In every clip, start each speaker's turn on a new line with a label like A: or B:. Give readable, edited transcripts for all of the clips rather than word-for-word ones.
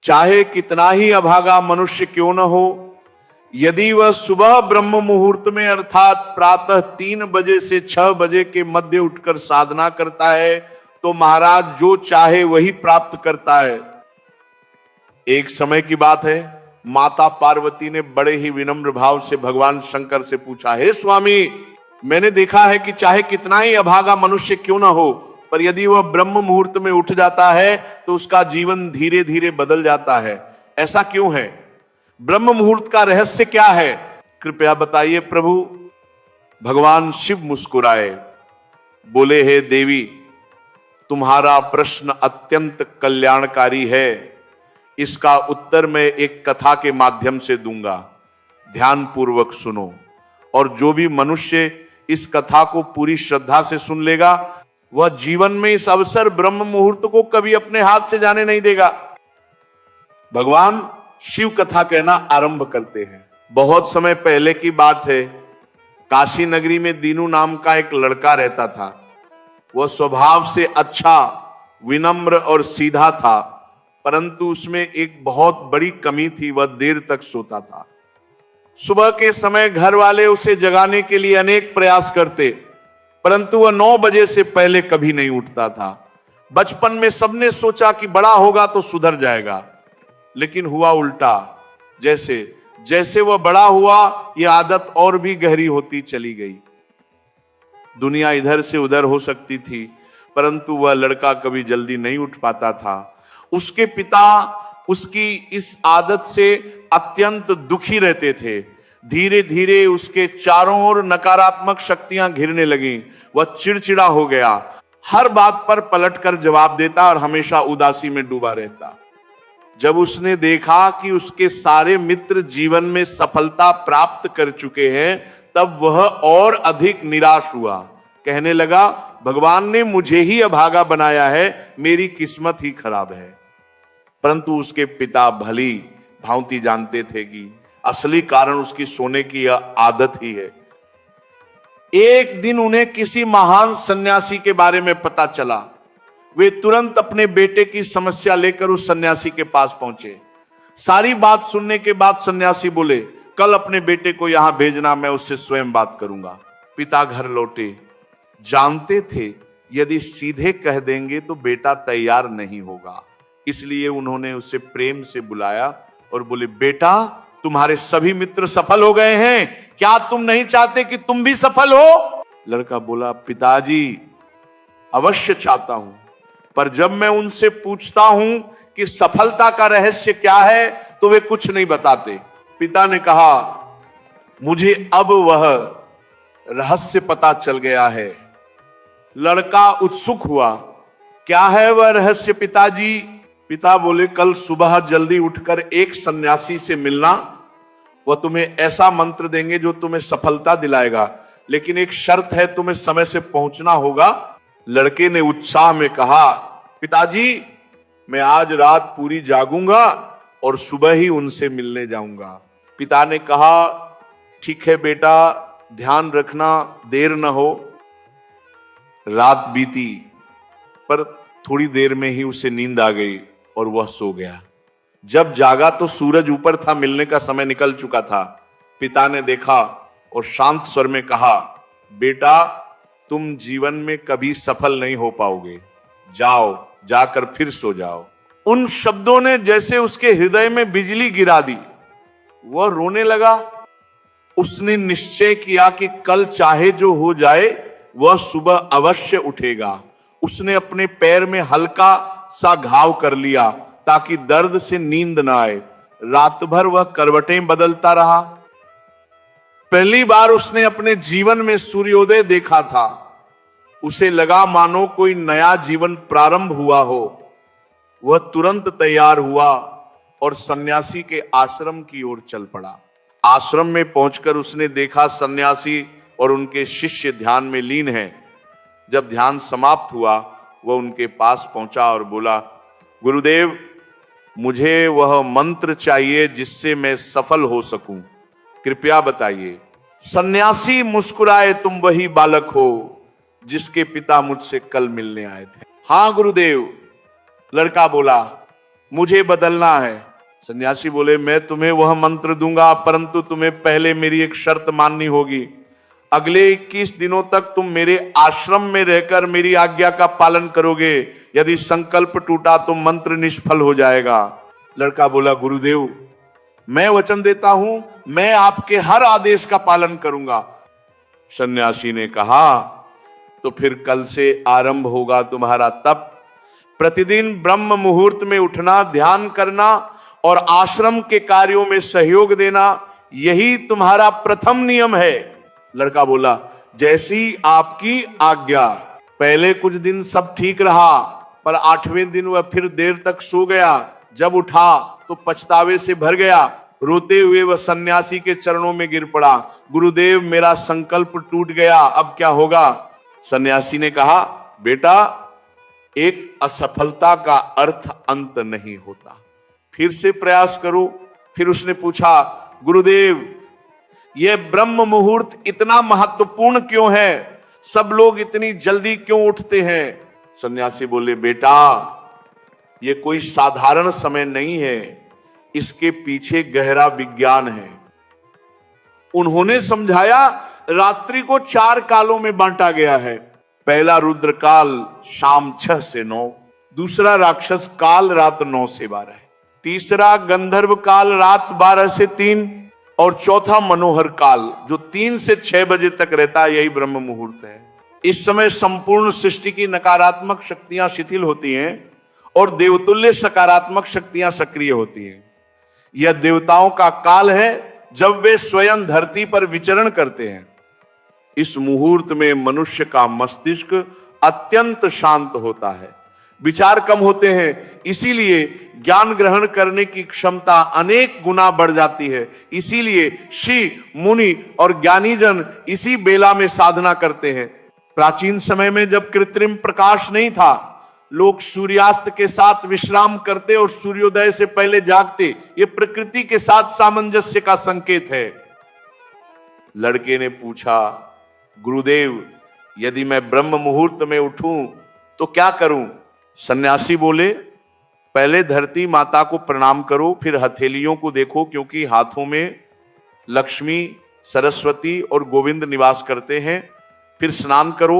A: चाहे कितना ही अभागा मनुष्य क्यों न हो, यदि वह सुबह ब्रह्म मुहूर्त में अर्थात प्रातः 3 बजे से 6 बजे के मध्य उठकर साधना करता है तो महाराज जो चाहे वही प्राप्त करता है। एक समय की बात है, माता पार्वती ने बड़े ही विनम्र भाव से भगवान शंकर से पूछा, हे स्वामी, मैंने देखा है कि चाहे कितना ही अभागा मनुष्य क्यों ना हो, पर यदि वह ब्रह्म मुहूर्त में उठ जाता है तो उसका जीवन धीरे धीरे बदल जाता है, ऐसा क्यों है? ब्रह्म मुहूर्त का रहस्य क्या है? कृपया बताइए प्रभु। भगवान शिव मुस्कुराए, बोले, हे देवी, तुम्हारा प्रश्न अत्यंत कल्याणकारी है। इसका उत्तर मैं एक कथा के माध्यम से दूंगा, ध्यान पूर्वक सुनो। और जो भी मनुष्य इस कथा को पूरी श्रद्धा से सुन लेगा वह जीवन में इस अवसर ब्रह्म मुहूर्त को कभी अपने हाथ से जाने नहीं देगा। भगवान शिव कथा कहना आरंभ करते हैं। बहुत समय पहले की बात है, काशी नगरी में दीनू नाम का एक लड़का रहता था। वह स्वभाव से अच्छा, विनम्र और सीधा था, परंतु उसमें एक बहुत बड़ी कमी थी, वह देर तक सोता था। सुबह के समय घर वाले उसे जगाने के लिए अनेक प्रयास करते, परंतु वह 9 बजे से पहले कभी नहीं उठता था। बचपन में सबने सोचा कि बड़ा होगा तो सुधर जाएगा, लेकिन हुआ उल्टा। जैसे जैसे वह बड़ा हुआ यह आदत और भी गहरी होती चली गई। दुनिया इधर से उधर हो सकती थी, परंतु वह लड़का कभी जल्दी नहीं उठ पाता था। उसके पिता उसकी इस आदत से अत्यंत दुखी रहते थे। धीरे धीरे उसके चारों ओर नकारात्मक शक्तियां घिरने लगीं। वह चिड़चिड़ा हो गया, हर बात पर पलटकर जवाब देता और हमेशा उदासी में डूबा रहता। जब उसने देखा कि उसके सारे मित्र जीवन में सफलता प्राप्त कर चुके हैं, तब वह और अधिक निराश हुआ। कहने लगा, भगवान ने मुझे ही अभागा बनाया है, मेरी किस्मत ही खराब है। परंतु उसके पिता भली भांति जानते थे कि असली कारण उसकी सोने की यह आदत ही है। एक दिन उन्हें किसी महान सन्यासी के बारे में पता चला। वे तुरंत अपने बेटे की समस्या लेकर उस सन्यासी के पास पहुंचे। सारी बात सुनने के बाद सन्यासी बोले, कल अपने बेटे को यहां भेजना, मैं उससे स्वयं बात करूंगा। पिता घर लौटे। जानते थे यदि सीधे कह देंगे तो बेटा तैयार नहीं होगा, इसलिए उन्होंने उसे प्रेम से बुलाया और बोले, बेटा, तुम्हारे सभी मित्र सफल हो गए हैं, क्या तुम नहीं चाहते कि तुम भी सफल हो? लड़का बोला, पिताजी, अवश्य चाहता हूं, पर जब मैं उनसे पूछता हूं कि सफलता का रहस्य क्या है तो वे कुछ नहीं बताते। पिता ने कहा, मुझे अब वह रहस्य पता चल गया है। लड़का उत्सुक हुआ, क्या है वह रहस्य पिताजी? पिता बोले, कल सुबह जल्दी उठकर एक सन्यासी से मिलना। वह तुम्हें ऐसा मंत्र देंगे जो तुम्हें सफलता दिलाएगा, लेकिन एक शर्त है, तुम्हें समय से पहुंचना होगा। लड़के ने उत्साह में कहा, पिताजी, मैं आज रात पूरी जागूंगा और सुबह ही उनसे मिलने जाऊंगा। पिता ने कहा, ठीक है बेटा, ध्यान रखना, देर न हो। रात बीती, पर थोड़ी देर में ही उसे नींद आ गई और वह सो गया। जब जागा तो सूरज ऊपर था, मिलने का समय निकल चुका था। पिता ने देखा और शांत स्वर में कहा, बेटा, तुम जीवन में कभी सफल नहीं हो पाओगे, जाओ, जाकर फिर सो जाओ। उन शब्दों ने जैसे उसके हृदय में बिजली गिरा दी। वह रोने लगा। उसने निश्चय किया कि कल चाहे जो हो जाए वह सुबह अवश्य उठेगा। उसने अपने पैर में हल्का सा घाव कर लिया ताकि दर्द से नींद न आए। रात भर वह करवटें बदलता रहा। पहली बार उसने अपने जीवन में सूर्योदय देखा था। उसे लगा मानो कोई नया जीवन प्रारंभ हुआ हो। वह तुरंत तैयार हुआ और सन्यासी के आश्रम की ओर चल पड़ा। आश्रम में पहुंचकर उसने देखा सन्यासी और उनके शिष्य ध्यान में लीन हैं। जब ध्यान समाप्त हुआ, वह उनके पास पहुंचा और बोला, गुरुदेव, मुझे वह मंत्र चाहिए जिससे मैं सफल हो सकूं, कृपया बताइए। सन्यासी मुस्कुराए, तुम वही बालक हो जिसके पिता मुझसे कल मिलने आए थे। हाँ गुरुदेव, लड़का बोला, मुझे बदलना है। सन्यासी बोले, मैं तुम्हें वह मंत्र दूंगा, परंतु तुम्हें पहले मेरी एक शर्त माननी होगी। अगले 21 दिनों तक तुम मेरे आश्रम में रहकर मेरी आज्ञा का पालन करोगे। यदि संकल्प टूटा तो मंत्र निष्फल हो जाएगा। लड़का बोला, गुरुदेव मैं वचन देता हूं, मैं आपके हर आदेश का पालन करूंगा। सन्यासी ने कहा, तो फिर कल से आरंभ होगा तुम्हारा तप। प्रतिदिन ब्रह्म मुहूर्त में उठना, ध्यान करना और आश्रम के कार्यों में सहयोग देना, यही तुम्हारा प्रथम नियम है। लड़का बोला, जैसी आपकी आज्ञा। पहले कुछ दिन सब ठीक रहा, पर 8वें दिन वह फिर देर तक सो गया। जब उठा तो पछतावे से भर गया। रोते हुए वह सन्यासी के चरणों में गिर पड़ा। गुरुदेव मेरा संकल्प टूट गया, अब क्या होगा? सन्यासी ने कहा, बेटा एक असफलता का अर्थ अंत नहीं होता, फिर से प्रयास करो। फिर उसने पूछा, गुरुदेव यह ब्रह्म मुहूर्त इतना महत्वपूर्ण क्यों है? सब लोग इतनी जल्दी क्यों उठते हैं? सन्यासी बोले, बेटा यह कोई साधारण समय नहीं है, इसके पीछे गहरा विज्ञान है। उन्होंने समझाया, रात्रि को 4 कालों में बांटा गया है। पहला रुद्र काल शाम 6 से 9, दूसरा राक्षस काल रात 9 से 12, तीसरा गंधर्व काल रात 12 से 3 और चौथा मनोहर काल जो 3 से 6 बजे तक रहता है, यही ब्रह्म मुहूर्त है। इस समय संपूर्ण सृष्टि की नकारात्मक शक्तियां शिथिल होती हैं और देवतुल्य सकारात्मक शक्तियां सक्रिय होती हैं। यह देवताओं का काल है जब वे स्वयं धरती पर विचरण करते हैं। इस मुहूर्त में मनुष्य का मस्तिष्क अत्यंत शांत होता है, विचार कम होते हैं, इसीलिए ज्ञान ग्रहण करने की क्षमता अनेक गुना बढ़ जाती है। इसीलिए ऋषि मुनि और ज्ञानी जन इसी बेला में साधना करते हैं। प्राचीन समय में जब कृत्रिम प्रकाश नहीं था, लोग सूर्यास्त के साथ विश्राम करते और सूर्योदय से पहले जागते। ये प्रकृति के साथ सामंजस्य का संकेत है। लड़के ने पूछा, गुरुदेव यदि मैं ब्रह्म मुहूर्त में उठूं तो क्या करूं? सन्यासी बोले, पहले धरती माता को प्रणाम करो, फिर हथेलियों को देखो, क्योंकि हाथों में लक्ष्मी, सरस्वती और गोविंद निवास करते हैं। फिर स्नान करो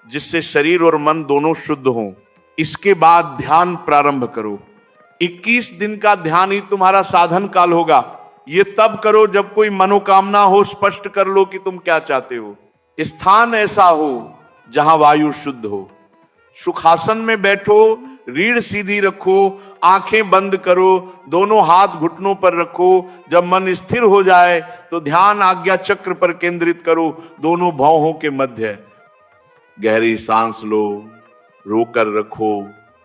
A: जिससे शरीर और मन दोनों शुद्ध हों। इसके बाद ध्यान प्रारंभ करो। 21 दिन का ध्यान ही तुम्हारा साधन काल होगा। ये तब करो जब कोई मनोकामना हो, स्पष्ट कर लो कि तुम क्या चाहते हो। स्थान ऐसा हो जहां वायु शुद्ध हो। सुखासन में बैठो, रीढ़ सीधी रखो, आंखें बंद करो, दोनों हाथ घुटनों पर रखो। जब मन स्थिर हो जाए तो ध्यान आज्ञा चक्र पर केंद्रित करो, दोनों भौहों के मध्य। गहरी सांस लो, रोकर रखो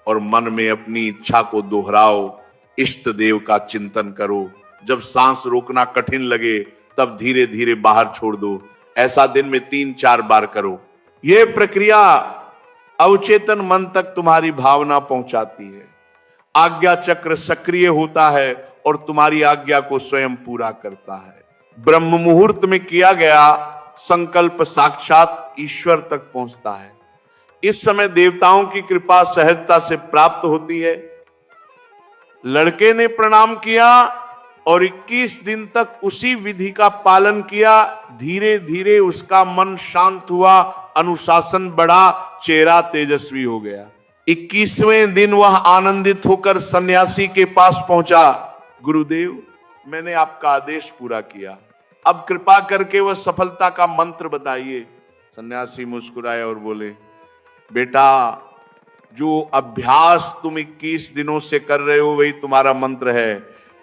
A: और मन में अपनी इच्छा को दोहराओ। इष्ट देव का चिंतन करो। जब सांस रोकना कठिन लगे तब धीरे धीरे बाहर छोड़ दो। ऐसा दिन में 3-4 बार करो। यह प्रक्रिया अवचेतन मन तक तुम्हारी भावना पहुंचाती है। आज्ञा चक्र सक्रिय होता है और तुम्हारी आज्ञा को स्वयं पूरा करता है। ब्रह्म मुहूर्त में किया गया संकल्प साक्षात ईश्वर तक पहुंचता है। इस समय देवताओं की कृपा सहजता से प्राप्त होती है। लड़के ने प्रणाम किया और 21 दिन तक उसी विधि का पालन किया। धीरे धीरे उसका मन शांत हुआ, अनुशासन बढ़ा, चेहरा तेजस्वी हो गया। 21वें दिन वह आनंदित होकर सन्यासी के पास पहुंचा। गुरुदेव मैंने आपका आदेश पूरा किया, अब कृपा करके वह सफलता का मंत्र बताइए। सन्यासी मुस्कुराए और बोले, बेटा जो अभ्यास तुम 21 दिनों से कर रहे हो वही तुम्हारा मंत्र है।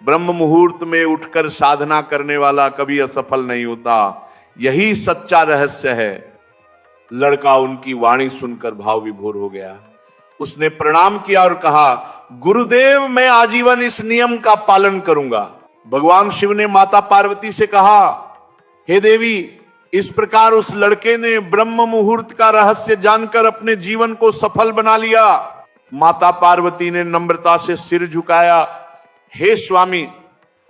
A: ब्रह्म मुहूर्त में उठकर साधना करने वाला कभी असफल नहीं होता, यही सच्चा रहस्य है। लड़का उनकी वाणी सुनकर भाव विभोर हो गया। उसने प्रणाम किया और कहा, गुरुदेव मैं आजीवन इस नियम का पालन करूंगा। भगवान शिव ने माता पार्वती से कहा, हे देवी, इस प्रकार उस लड़के ने ब्रह्म मुहूर्त का रहस्य जानकर अपने जीवन को सफल बना लिया। माता पार्वती ने नम्रता से सिर झुकाया, हे स्वामी,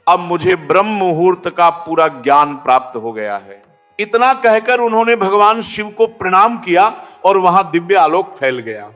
A: अब मुझे ब्रह्म मुहूर्त का पूरा ज्ञान प्राप्त हो गया है। इतना कहकर उन्होंने भगवान शिव को प्रणाम किया और वहां दिव्य आलोक फैल गया।